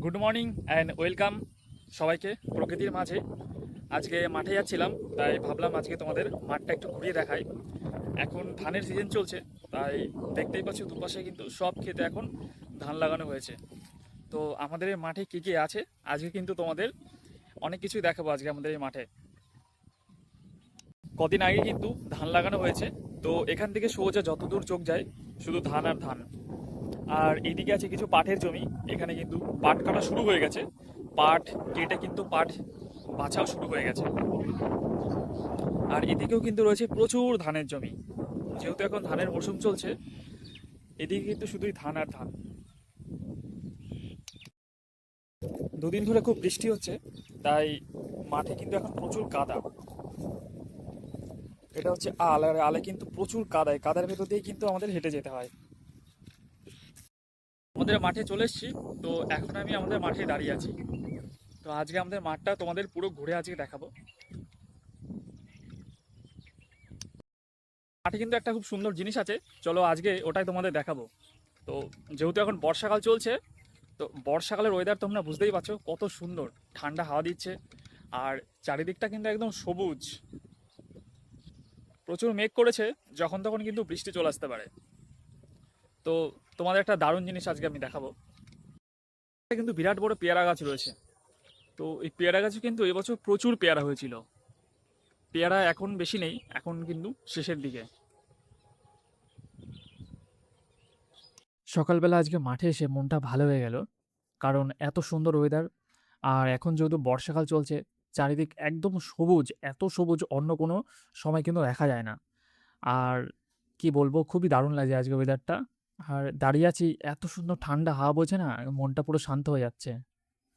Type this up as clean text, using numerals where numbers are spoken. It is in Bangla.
গুড মর্নিং অ্যান্ড ওয়েলকাম সবাইকে প্রকৃতির মাঝে। আজকে মাঠে যাচ্ছিলাম, তাই ভাবলাম আজকে তোমাদের মাঠটা একটু ঘুরিয়ে দেখাই। এখন ধানের সিজন চলছে, তাই দেখতেই পাচ্ছ দুপাশে কিন্তু সব ক্ষেতে এখন ধান লাগানো হয়েছে। তো আমাদের এই মাঠে কী কী আছে আজকে কিন্তু তোমাদের অনেক কিছুই দেখাবো আজকে আমাদের এই মাঠে। কদিন আগে কিন্তু ধান লাগানো হয়েছে, তো এখান থেকে সোজা যতদূর চোখ যায় শুধু ধান আর ধান। আর এইদিকে আছে কিছু পাটের জমি, এখানে কিন্তু পাট কাটা শুরু হয়ে গেছে। পাট কেটে কিন্তু পাট বাছাও শুরু হয়ে গেছে। আর এদিকেও কিন্তু রয়েছে প্রচুর ধানের জমি, যেহেতু এখন ধানের মৌসুম চলছে। এদিকে কিন্তু শুধুই ধান আর ধান। দুদিন ধরে খুব বৃষ্টি হচ্ছে, তাই মাঠে কিন্তু এখন প্রচুর কাদা। এটা হচ্ছে আল, আর আলে কিন্তু প্রচুর কাদায়, কাদার ভেতর দিয়ে কিন্তু আমাদের হেঁটে যেতে হয়। আমাদের মাঠে চলে এসেছি, তো এখন আমি আমাদের মাঠে দাঁড়িয়ে আছি। তো আজকে আমাদের মাঠটা তোমাদের পুরো ঘুরে আজকে দেখাবো। মাঠে কিন্তু একটা খুব সুন্দর জিনিস আছে, চলো আজকে ওটাই তোমাদের দেখাবো। তো যেহেতু এখন বর্ষাকাল চলছে, তো বর্ষাকালের ওয়েদার তোমরা বুঝতেই পারছো কত সুন্দর, ঠান্ডা হাওয়া দিচ্ছে। আর চারিদিকটা কিন্তু একদম সবুজ। প্রচুর মেঘ করেছে, যখন তখন কিন্তু বৃষ্টি চলে আসতে পারে। তো তোমাদের একটা দারুণ জিনিস আজকে আমি দেখাবো। এটা কিন্তু বিরাট বড় পেয়ারা গাছ রয়েছে। তো এই পেয়ারা গাছে কিন্তু এবছর প্রচুর পেয়ারা হয়েছিল। পেয়ারা এখন বেশি নেই, এখন কিন্তু শেষের দিকে। সকালবেলা আজকে মাঠে এসে মনটা ভালো হয়ে গেল, কারণ এত সুন্দর ওয়েদার। আর এখন যেহেতু বর্ষাকাল চলছে, চারিদিক একদম সবুজ, এত সবুজ অন্য কোনো সময় কিন্তু দেখা যায় না। আর কি বলবো, খুবই দারুণ লাগে আজকে ওয়েদারটা। আর দাঁড়িয়ে আছি, এত সুন্দর ঠান্ডা হাওয়া বইছে না, মনটা পুরো শান্ত হয়ে যাচ্ছে।